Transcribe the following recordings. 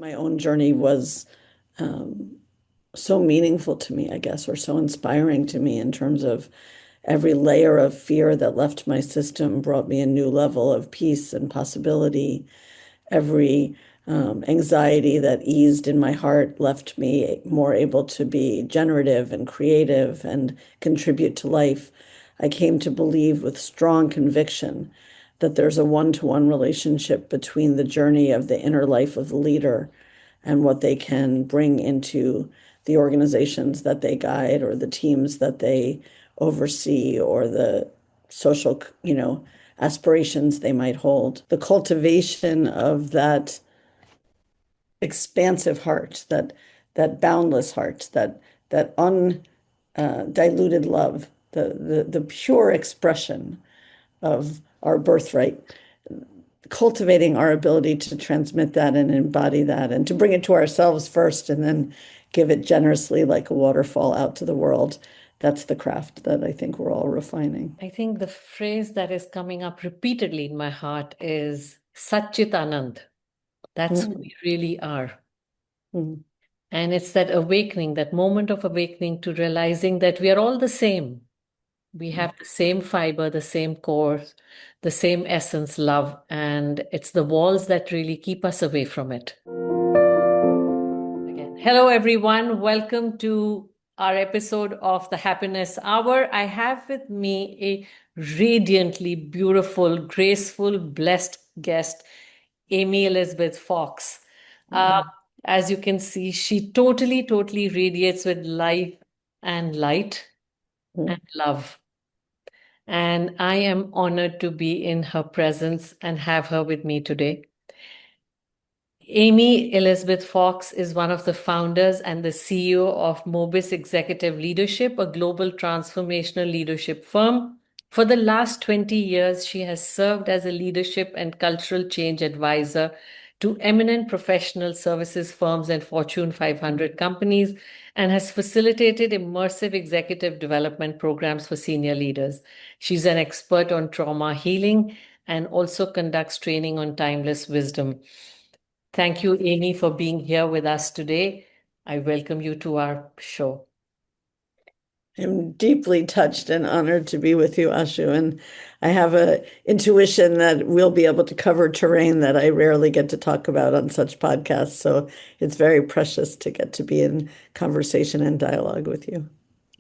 My own journey was so meaningful to me, I guess, or so inspiring to me in terms of every layer of fear that left my system brought me a new level of peace and possibility. Every anxiety that eased in my heart left me more able to be generative and creative and contribute to life. I came to believe with strong conviction that there's a one-to-one relationship between the journey of the inner life of the leader and what they can bring into the organizations that they guide or the teams that they oversee or the social, aspirations they might hold. The cultivation of that expansive heart, that boundless heart, that undiluted love, the pure expression of our birthright, cultivating our ability to transmit that and embody that and to bring it to ourselves first and then give it generously like a waterfall out to the world. That's the craft that I think we're all refining. I think the phrase that is coming up repeatedly in my heart is Satchit Anand. That's who Mm, we really are. mm, And it's that awakening, that moment of awakening to realizing that we are all the same. We mm. have the same fiber, the same core, the same essence, love, and it's the walls that really keep us away from it. Again, hello everyone. Welcome to our episode of the Happiness Hour. I have with me a radiantly beautiful, graceful, blessed guest, Amy Elizabeth Fox. Uh, Mm. as you can see, she totally radiates with life and light and Mm. love. And I am honored to be in her presence and have her with me today. Amy Elizabeth Fox is one of the founders and the CEO of Mobius Executive Leadership, a global transformational leadership firm. For the last 20 years, she has served as a leadership and cultural change advisor to eminent professional services firms and Fortune 500 companies and has facilitated immersive executive development programs for senior leaders. She's an expert on trauma healing and also conducts training on timeless wisdom. Thank you, Amy, for being here with us today. I welcome you to our show. I'm deeply touched and honored to be with you, Ashu, and I have a intuition that we'll be able to cover terrain that I rarely get to talk about on such podcasts. So it's very precious to get to be in conversation and dialogue with you.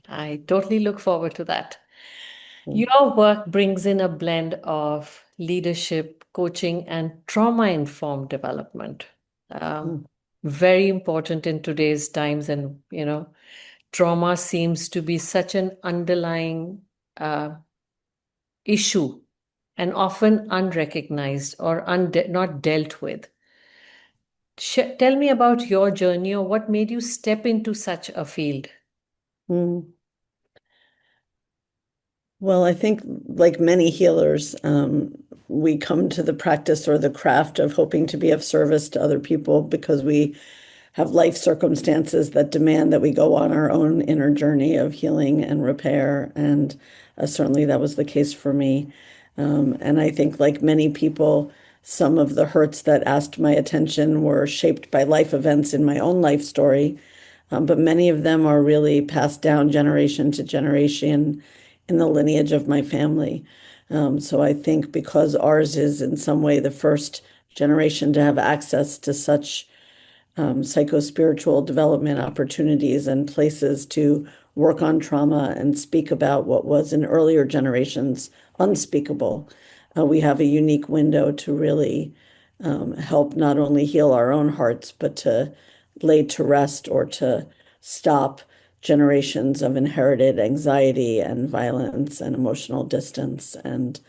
I totally look forward to that. Mm, Your work brings in a blend of leadership, coaching, and trauma-informed development. Um, mm, Very important in today's times, and trauma seems to be such an underlying issue and often unrecognized or not dealt with. Tell me about your journey or what made you step into such a field. mm. Well, I think, like many healers, we come to the practice or the craft of hoping to be of service to other people because we have life circumstances that demand that we go on our own inner journey of healing and repair. And certainly that was the case for me. And I think, like many people, some of the hurts that asked my attention were shaped by life events in my own life story. But many of them are really passed down generation to generation in the lineage of my family. So I think because ours is in some way the first generation to have access to such psycho-spiritual development opportunities and places to work on trauma and speak about what was in earlier generations unspeakable. We have a unique window to really help not only heal our own hearts, but to lay to rest or to stop generations of inherited anxiety and violence and emotional distance. And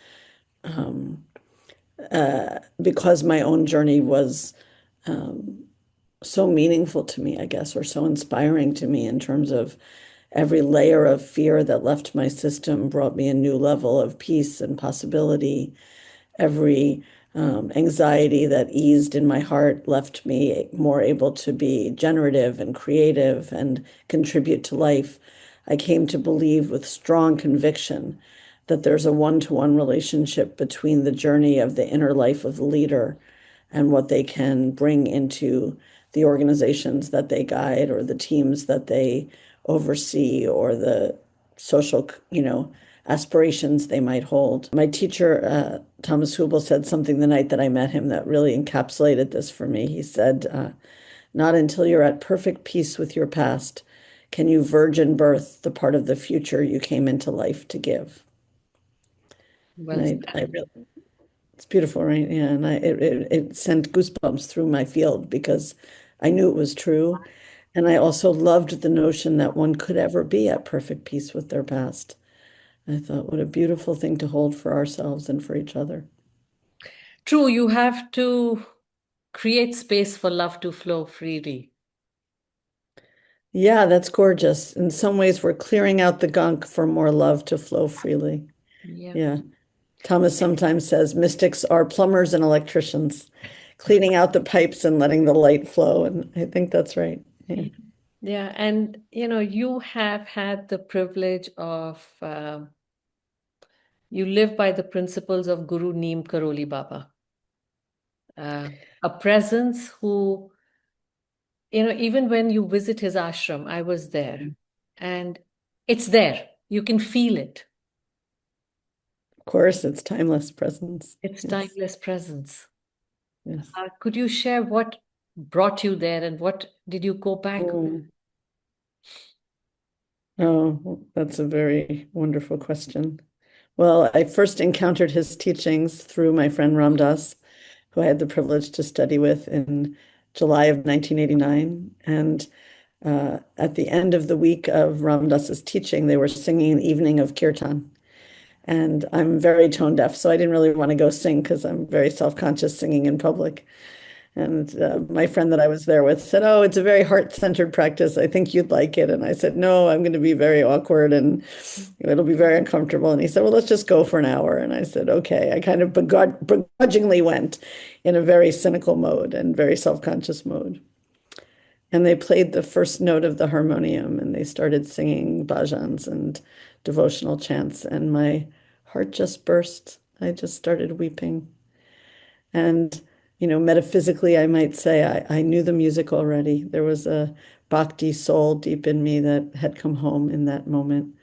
because my own journey was so meaningful to me, I guess, or so inspiring to me in terms of every layer of fear that left my system brought me a new level of peace and possibility. Every anxiety that eased in my heart left me more able to be generative and creative and contribute to life. I came to believe with strong conviction that there's a one-to-one relationship between the journey of the inner life of the leader and what they can bring into the organizations that they guide or the teams that they oversee or the social, aspirations they might hold. My teacher, Thomas Hubel, said something the night that I met him that really encapsulated this for me. He said, not until you're at perfect peace with your past can you virgin birth the part of the future you came into life to give. Well And said. I really, it's beautiful, right? Yeah, and it sent goosebumps through my field because I knew it was true. And I also loved the notion that one could ever be at perfect peace with their past. I thought, what a beautiful thing to hold for ourselves and for each other. True, you have to create space for love to flow freely. Yeah, that's gorgeous. In some ways, we're clearing out the gunk for more love to flow freely. Yeah. Yeah. Thomas sometimes says mystics are plumbers and electricians, cleaning out the pipes and letting the light flow. And I think that's right. Yeah. Yeah, and you have had the privilege of you live by the principles of Guru Neem Karoli Baba, uh, a presence who, even when you visit his ashram, I was there, and it's there. You can feel it. Of course, it's timeless presence. It's Yes. timeless presence. Yes. Could you share what brought you there and what did you go back? Oh, oh, that's a very wonderful question. Well, I first encountered his teachings through my friend Ram Dass, who I had the privilege to study with in July of 1989. And at the end of the week of Ram Dass's teaching, they were singing an evening of kirtan. And I'm very tone deaf, so I didn't really want to go sing because I'm very self-conscious singing in public. And my friend that I was there with said, "Oh, it's a very heart-centered practice. I think you'd like it." And I said, "No, I'm going to be very awkward and it'll be very uncomfortable." And he said, "Well, let's just go for an hour." And I said, "Okay." I kind of begrudgingly went in a very cynical mode and very self-conscious mode. And they played the first note of the harmonium and they started singing bhajans and devotional chants. And my heart just burst. I just started weeping. And, metaphysically, I might say I knew the music already. There was a bhakti soul deep in me that had come home in that moment.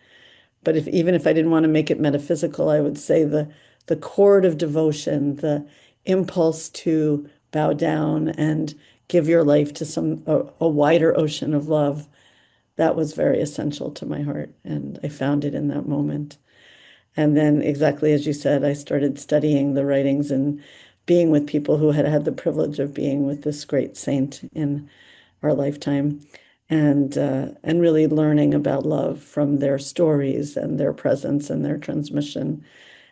But even if I didn't want to make it metaphysical, I would say the chord of devotion, the impulse to bow down and give your life to a wider ocean of love, that was very essential to my heart. And I found it in that moment. And then, exactly as you said, I started studying the writings and being with people who had had the privilege of being with this great saint in our lifetime, and really learning about love from their stories and their presence and their transmission,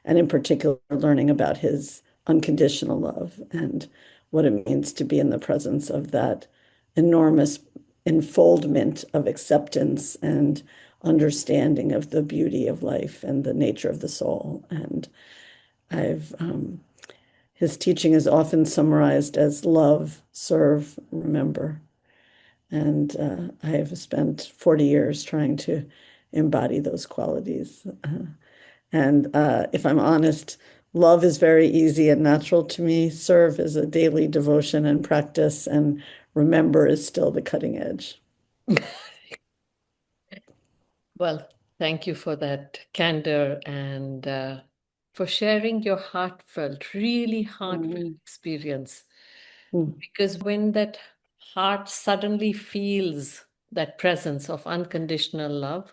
and in particular, learning about his unconditional love and what it means to be in the presence of that enormous enfoldment of acceptance and understanding of the beauty of life and the nature of the soul. And I've his teaching is often summarized as love, serve, remember. And I have spent 40 years trying to embody those qualities. And if I'm honest, love is very easy and natural to me. Serve is a daily devotion and practice, and remember is still the cutting edge. Well, thank you for that candor and for sharing your heartfelt, really heartfelt Mm, experience. mm, Because when that heart suddenly feels that presence of unconditional love,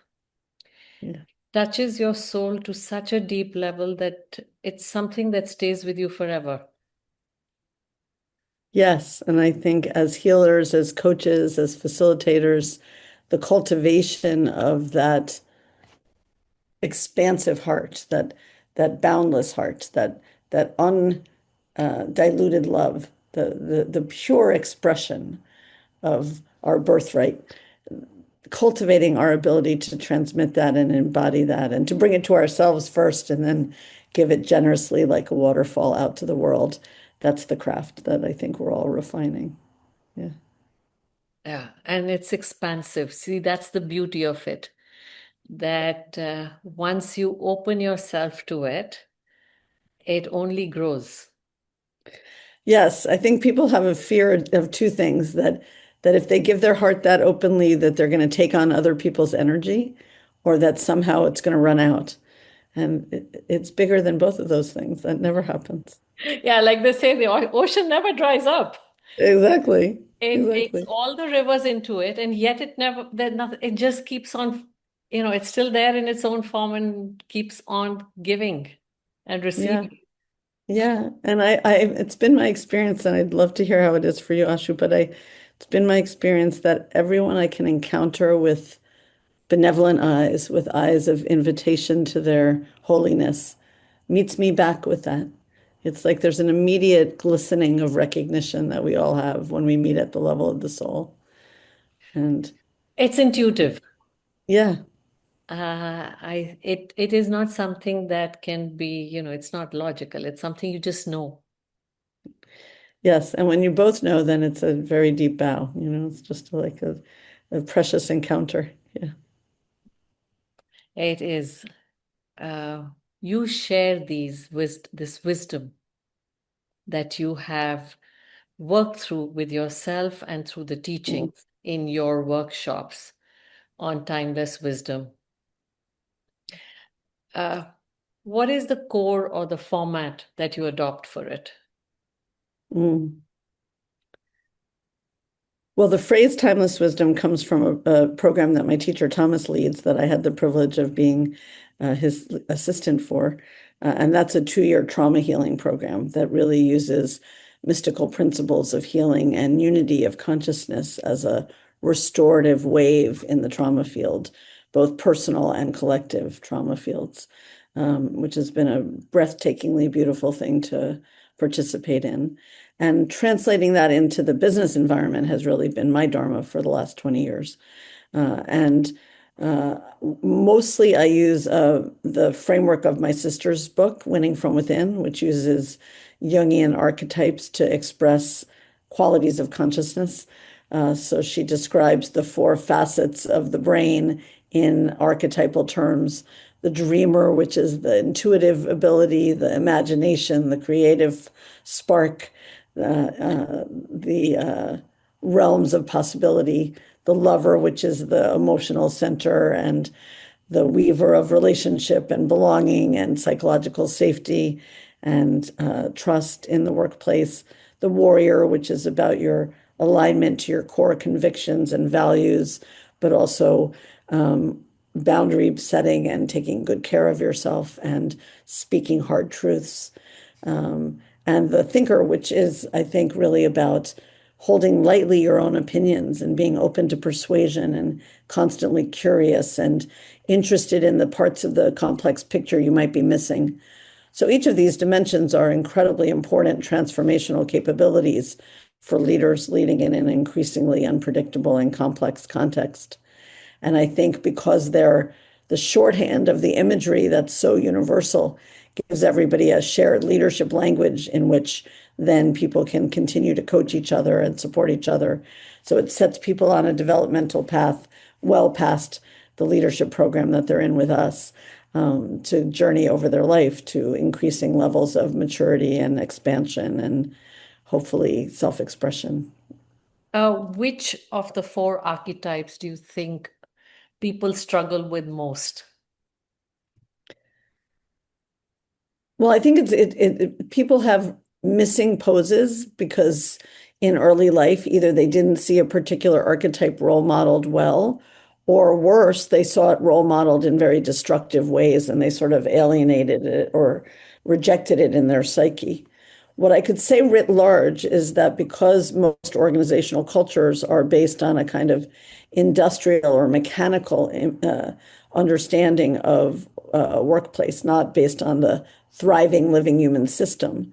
yeah. touches your soul to such a deep level that it's something that stays with you forever. Yes, and I think as healers, as coaches, as facilitators, the cultivation of that expansive heart, that boundless heart, that undiluted love, the pure expression of our birthright, cultivating our ability to transmit that and embody that and to bring it to ourselves first and then give it generously like a waterfall out to the world. That's the craft that I think we're all refining. Yeah. Yeah, and it's expansive. See, that's the beauty of it. That once you open yourself to it, it only grows. Yes, I think people have a fear of two things that if they give their heart that openly that they're going to take on other people's energy or that somehow it's going to run out. And it's bigger than both of those things. That never happens. Yeah, like they say, the ocean never dries up. Exactly. It takes Exactly. all the rivers into it, and yet it never, that nothing, it just keeps on, it's still there in its own form and keeps on giving and Yeah. receiving. Yeah. And it's been my experience, and I'd love to hear how it is for you, Ashu, but it's been my experience that everyone I can encounter with benevolent eyes, with eyes of invitation to their holiness, meets me back with that. It's like there's an immediate glistening of recognition that we all have when we meet at the level of the soul. And It's intuitive. yeah, It is not something that can be, it's not logical. It's something you just know. yes. And when you both know, then it's a very deep bow. It's just like a precious encounter. Yeah. It is. Uh, you share this wisdom that you have worked through with yourself and through the Mm, teachings in your workshops on timeless wisdom. Uh, what is the core or the format that you adopt for it? mm. Well, the phrase timeless wisdom comes from a program that my teacher Thomas leads that I had the privilege of being his assistant for. And that's a 2-year trauma healing program that really uses mystical principles of healing and unity of consciousness as a restorative wave in the trauma field, both personal and collective trauma fields, which has been a breathtakingly beautiful thing to participate in. And translating that into the business environment has really been my dharma for the last 20 years. And mostly I use the framework of my sister's book, Winning from Within, which uses Jungian archetypes to express qualities of consciousness. So she describes the 4 facets of the brain in archetypal terms. The dreamer, which is the intuitive ability, the imagination, the creative spark, the realms of possibility, the lover, which is the emotional center, and the weaver of relationship and belonging and psychological safety and trust in the workplace, the warrior, which is about your alignment to your core convictions and values, but also boundary setting and taking good care of yourself and speaking hard truths. And the thinker, which is, I think, really about holding lightly your own opinions and being open to persuasion and constantly curious and interested in the parts of the complex picture you might be missing. So each of these dimensions are incredibly important transformational capabilities for leaders leading in an increasingly unpredictable and complex context. And I think because they're the shorthand of the imagery that's so universal, gives everybody a shared leadership language in which then people can continue to coach each other and support each other. So it sets people on a developmental path well past the leadership program that they're in with us, to journey over their life to increasing levels of maturity and expansion and hopefully self-expression. Which of the four archetypes do you think people struggle with most? Well, I think people have missing poses because in early life, either they didn't see a particular archetype role modeled well, or worse, they saw it role modeled in very destructive ways and they sort of alienated it or rejected it in their psyche. What I could say writ large is that because most organizational cultures are based on a kind of industrial or mechanical understanding of a workplace, not based on the thriving living human system,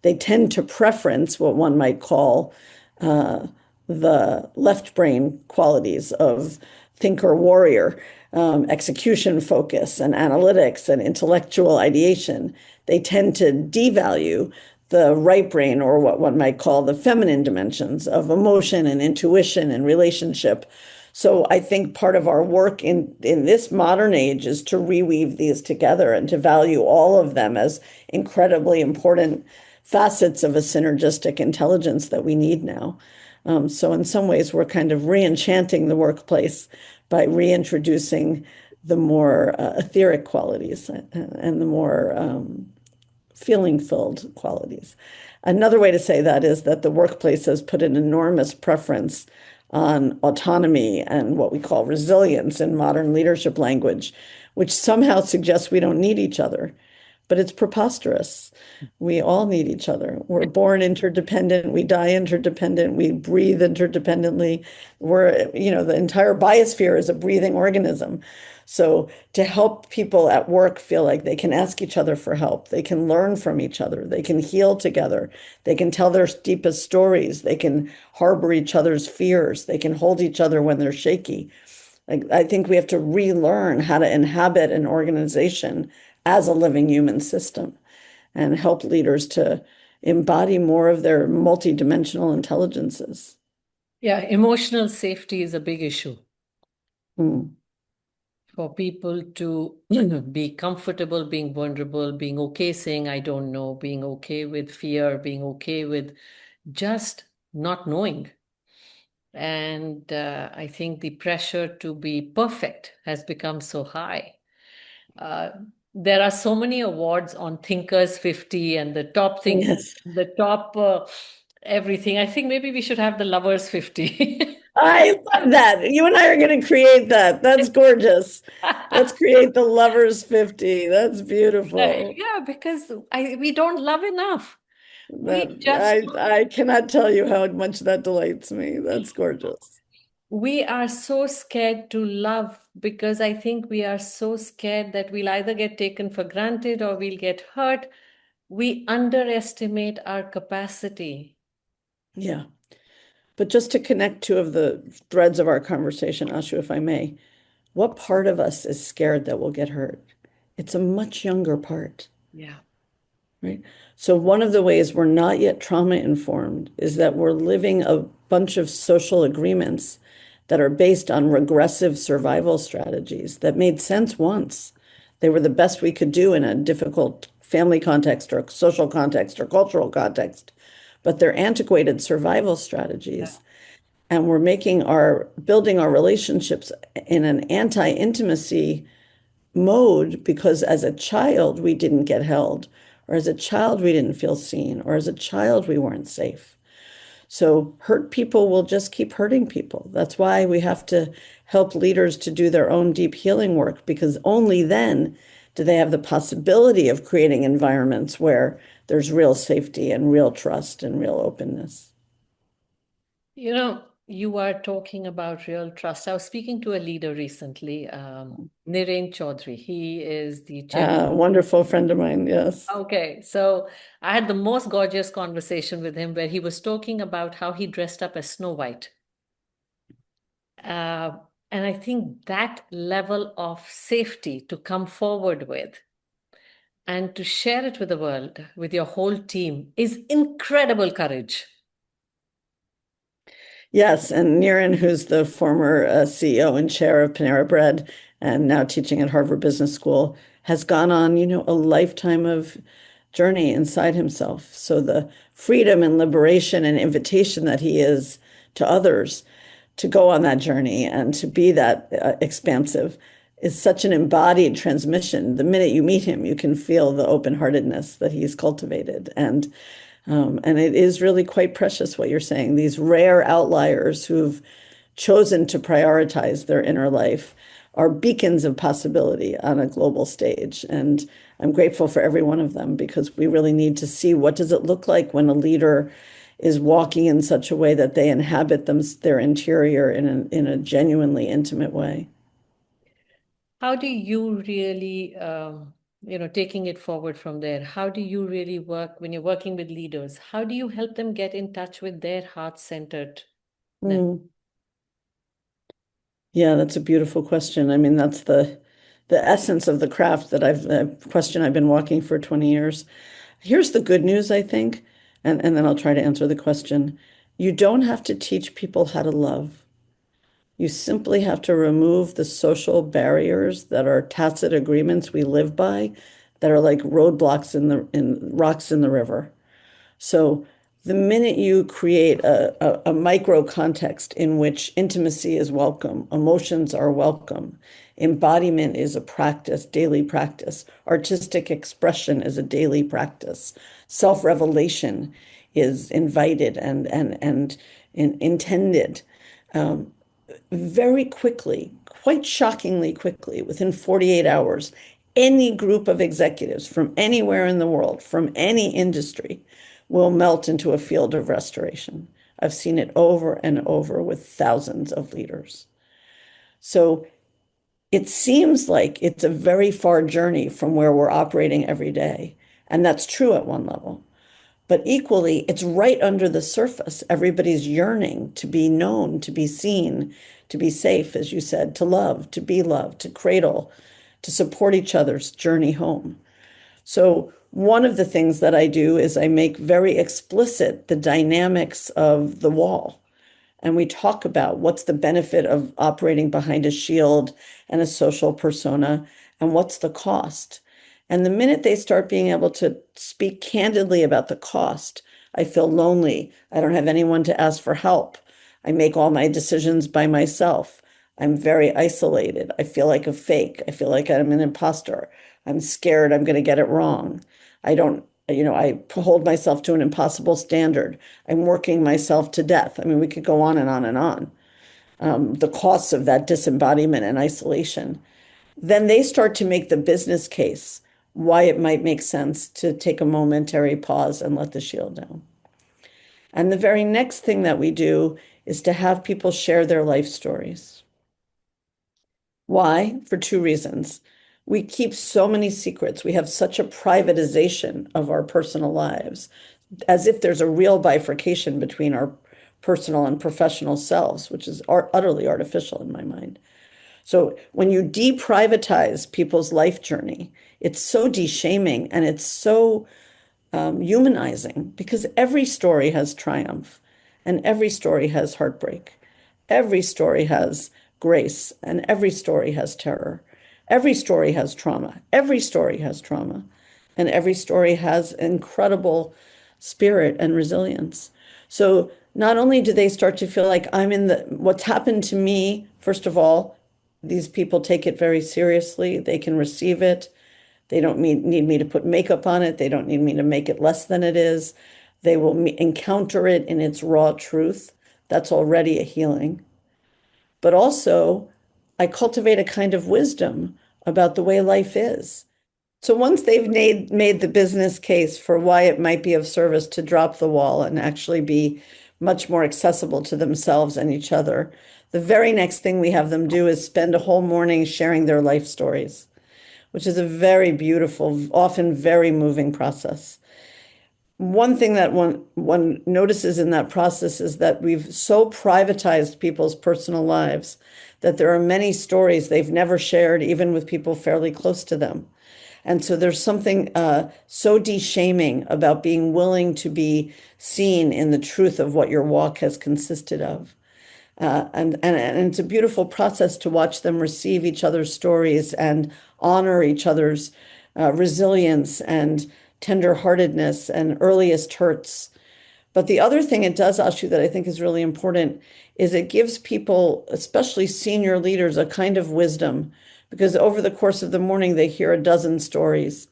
they tend to preference what one might call the left brain qualities of thinker warrior, execution focus, and analytics and intellectual ideation. They tend to devalue the right brain, or what one might call the feminine dimensions of emotion and intuition and relationship. So I think part of our work in this modern age is to reweave these together and to value all of them as incredibly important facets of a synergistic intelligence that we need now. So in some ways, we're kind of re-enchanting the workplace by reintroducing the more etheric qualities and the more feeling filled qualities. Another way to say that is that the workplace has put an enormous preference on autonomy and what we call resilience in modern leadership language, which somehow suggests we don't need each other. But it's preposterous. We all need each other. We're born interdependent, we die interdependent, we breathe interdependently. The entire biosphere is a breathing organism. So to help people at work feel like they can ask each other for help, they can learn from each other, they can heal together, they can tell their deepest stories, they can harbor each other's fears, they can hold each other when they're shaky. Like, I think we have to relearn how to inhabit an organization as a living human system and help leaders to embody more of their multidimensional intelligences. Yeah, emotional safety is a big issue Mm. for people to be comfortable being vulnerable, being okay saying, I don't know, being okay with fear, being okay with just not knowing. And I think the pressure to be perfect has become so high. Uh, there are so many awards on Thinkers 50 and the top think, Yes. the top everything. I think maybe we should have the Lovers 50. I love that. You and I are going to create that. That's gorgeous. Let's create the Lovers 50. That's beautiful. Yeah, because we don't love enough. We That just I cannot tell you how much that delights me. That's gorgeous. we are so scared to love because I think we are so scared that we'll either get taken for granted or we'll get hurt. We underestimate our capacity. Yeah. But just to connect two of the threads of our conversation, Ashu, if I may, what part of us is scared that we'll get hurt? It's a much younger part, Yeah. right? So one of the ways we're not yet trauma informed is that we're living a bunch of social agreements that are based on regressive survival strategies that made sense once. They were the best we could do in a difficult family context or social context or cultural context, but they're antiquated survival strategies. And we're building our relationships in an anti-intimacy mode because as a child we didn't get held, or as a child we didn't feel seen, or as a child we weren't safe. So hurt people will just keep hurting people. That's why we have to help leaders to do their own deep healing work, because only then do they have the possibility of creating environments where there's real safety and real trust and real openness. You are talking about real trust. I was speaking to a leader recently, Niren Chaudhary. He is the chairman. Wonderful friend of mine, yes. Okay, so I had the most gorgeous conversation with him where he was talking about how he dressed up as Snow White. Uh, and I think that level of safety to come forward with and to share it with the world, with your whole team, is incredible courage. Yes, and Niren, who's the former CEO and chair of Panera Bread and now teaching at Harvard Business School, has gone on, a lifetime of journey inside himself. So the freedom and liberation and invitation that he is to others to go on that journey and to be that expansive is such an embodied transmission. The minute you meet him, you can feel the open-heartedness that he's cultivated. And it is really quite precious what you're saying. These rare outliers who've chosen to prioritize their inner life are beacons of possibility on a global stage. And I'm grateful for every one of them because we really need to see what does it look like when a leader is walking in such a way that they inhabit their interior in a genuinely intimate way. How do you really, taking it forward from there, how do you really work when you're working with leaders? How do you help them get in touch with their heart-centeredness? Mm. Yeah, that's a beautiful question. I mean, that's the essence of the craft that question I've been walking for 20 years. Here's the good news, I think, and then I'll try to answer the question. You don't have to teach people how to love. You simply have to remove the social barriers that are tacit agreements we live by that are like roadblocks in rocks in the river. So the minute you create a micro context in which intimacy is welcome, emotions are welcome, embodiment is a practice, daily practice, artistic expression is a daily practice, self-revelation is invited and intended. Very quickly, quite shockingly quickly, within 48 hours, any group of executives from anywhere in the world, from any industry, will melt into a field of restoration. I've seen it over and over with thousands of leaders. So it seems like it's a very far journey from where we're operating every day. And that's true at one level. But equally, it's right under the surface. Everybody's yearning to be known, to be seen, to be safe, as you said, to love, to be loved, to cradle, to support each other's journey home. So, one of the things that I do is I make very explicit the dynamics of the wall. And we talk about what's the benefit of operating behind a shield and a social persona, and what's the cost. And the minute they start being able to speak candidly about the cost, I feel lonely. I don't have anyone to ask for help. I make all my decisions by myself. I'm very isolated. I feel like a fake. I feel like I'm an imposter. I'm scared I'm going to get it wrong. I don't, I hold myself to an impossible standard. I'm working myself to death. I mean, we could go on and on and on. The costs of that disembodiment and isolation. Then they start to make the business case why it might make sense to take a momentary pause and let the shield down. And the very next thing that we do is to have people share their life stories. Why? For two reasons. We keep so many secrets. We have such a privatization of our personal lives, as if there's a real bifurcation between our personal and professional selves, which is utterly artificial in my mind. So when you deprivatize people's life journey, it's so de-shaming and it's so humanizing because every story has triumph and every story has heartbreak. Every story has grace and every story has terror. Every story has trauma. Every story has trauma. And every story has incredible spirit and resilience. So not only do they start to feel like I'm in what's happened to me, first of all, these people take it very seriously. They can receive it. They don't need me to put makeup on it. They don't need me to make it less than it is. They will encounter it in its raw truth. That's already a healing. But also, I cultivate a kind of wisdom about the way life is. So once they've made the business case for why it might be of service to drop the wall and actually be much more accessible to themselves and each other, the very next thing we have them do is spend a whole morning sharing their life stories, which is a very beautiful, often very moving process. One thing that one notices in that process is that we've so privatized people's personal lives that there are many stories they've never shared, even with people fairly close to them. And so there's something so de-shaming about being willing to be seen in the truth of what your walk has consisted of. And it's a beautiful process to watch them receive each other's stories and honor each other's resilience and tenderheartedness and earliest hurts. But the other thing it does, Ashu, that I think is really important is it gives people, especially senior leaders, a kind of wisdom because over the course of the morning, they hear a dozen stories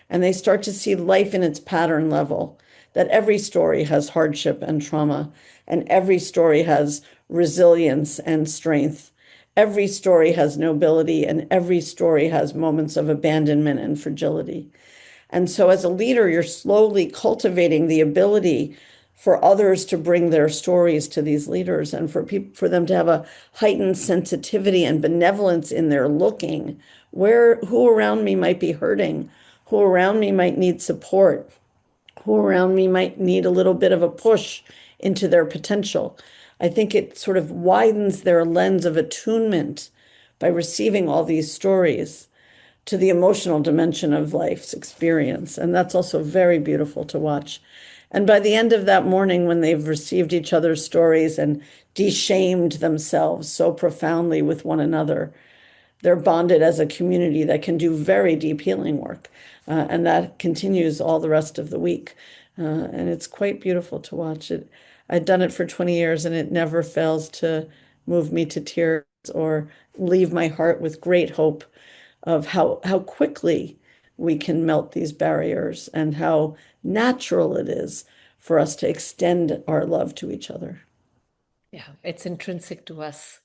and they start to see life in its pattern level, that every story has hardship and trauma, and every story has resilience and strength. Every story has nobility, and every story has moments of abandonment and fragility. And so, as a leader, you're slowly cultivating the ability for others to bring their stories to these leaders and for them to have a heightened sensitivity and benevolence in their looking who around me might be hurting, who around me might need support, who around me might need a little bit of a push into their potential. I think it sort of widens their lens of attunement by receiving all these stories to the emotional dimension of life's experience. And that's also very beautiful to watch. And by the end of that morning, when they've received each other's stories and de-shamed themselves so profoundly with one another, they're bonded as a community that can do very deep healing work. And that continues all the rest of the week. And it's quite beautiful to watch it. I've done it for 20 years and it never fails to move me to tears or leave my heart with great hope of how quickly we can melt these barriers and how natural it is for us to extend our love to each other. Yeah, it's intrinsic to us.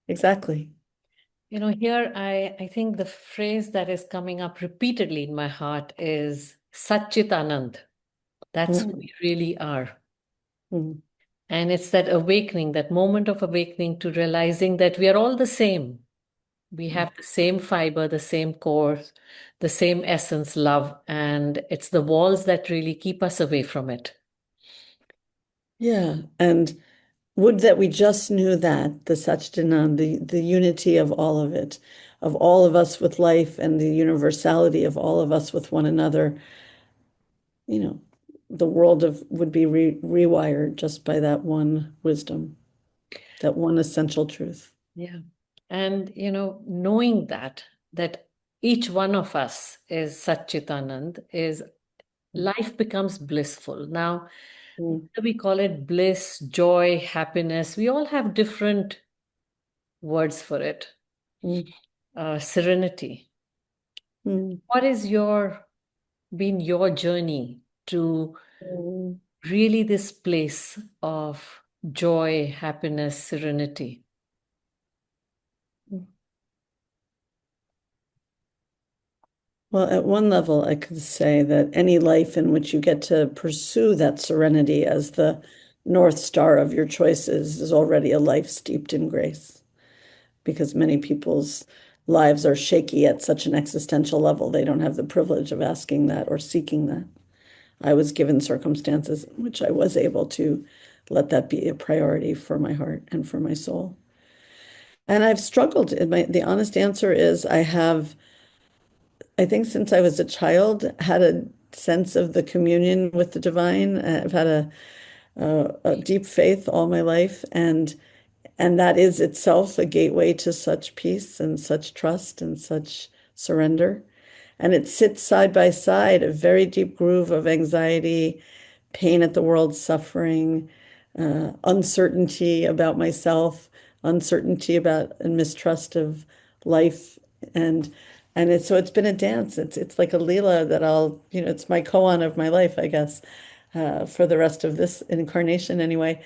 Exactly. Here I think the phrase that is coming up repeatedly in my heart is Satchit Anand. That's who Mm, we really are. mm, And it's that awakening, that moment of awakening to realizing that we are all the same. We mm. have the same fiber, the same core, the same essence, love, and it's the walls that really keep us away from it. Yeah. And would that we just knew that, the Satchitanand, the unity of all of it, of all of us with life and the universality of all of us with one another, you know, the world of would be rewired just by that one wisdom, that one essential truth. Yeah. And, knowing that each one of us is Satchitanand, is life becomes blissful. Now, Mm, whether we call it bliss, joy, happiness, we all have different words for it. mm, Serenity. mm, What is been your journey to mm, really this place of joy, happiness, serenity? mm. Well, at one level, I could say that any life in which you get to pursue that serenity as the North Star of your choices is already a life steeped in grace, because many people's lives are shaky at such an existential level. They don't have the privilege of asking that or seeking that. I was given circumstances in which I was able to let that be a priority for my heart and for my soul. And I've struggled. The honest answer is I think since I was a child, had a sense of the communion with the divine. I've had a deep faith all my life, and that is itself a gateway to such peace and such trust and such surrender. And it sits side by side, a very deep groove of anxiety, pain at the world's suffering, uncertainty about myself, uncertainty about and mistrust of life, and it's been a dance. It's like a Leela that it's my koan of my life, I guess, for the rest of this incarnation anyway.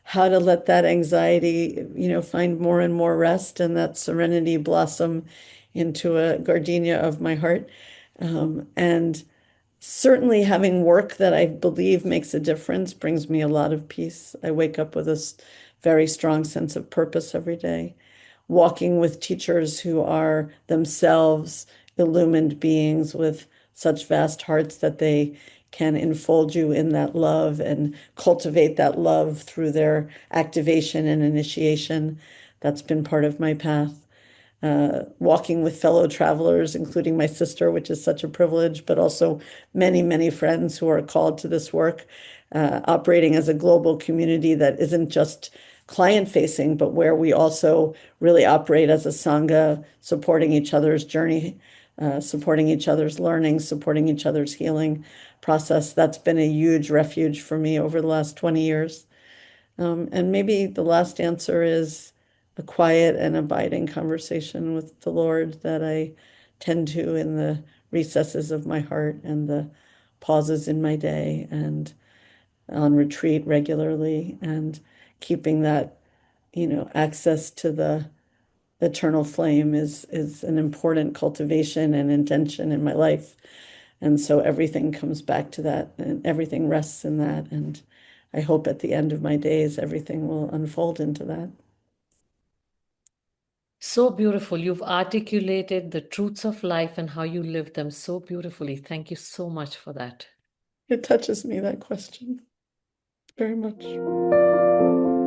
How to let that anxiety, find more and more rest and that serenity blossom into a gardenia of my heart. And certainly having work that I believe makes a difference brings me a lot of peace. I wake up with a very strong sense of purpose every day. Walking with teachers who are themselves illumined beings with such vast hearts that they can enfold you in that love and cultivate that love through their activation and initiation. That's been part of my path. Walking with fellow travelers, including my sister, which is such a privilege, but also many, many friends who are called to this work, operating as a global community that isn't just client facing, but where we also really operate as a sangha, supporting each other's journey, supporting each other's learning, supporting each other's healing process. That's been a huge refuge for me over the last 20 years. And maybe the last answer is a quiet and abiding conversation with the Lord that I tend to in the recesses of my heart and the pauses in my day and on retreat regularly and keeping that, access to the eternal flame is an important cultivation and intention in my life. And so everything comes back to that and everything rests in that. And I hope at the end of my days, everything will unfold into that. So beautiful. You've articulated the truths of life and how you live them so beautifully. Thank you so much for that. It touches me, that question, very much.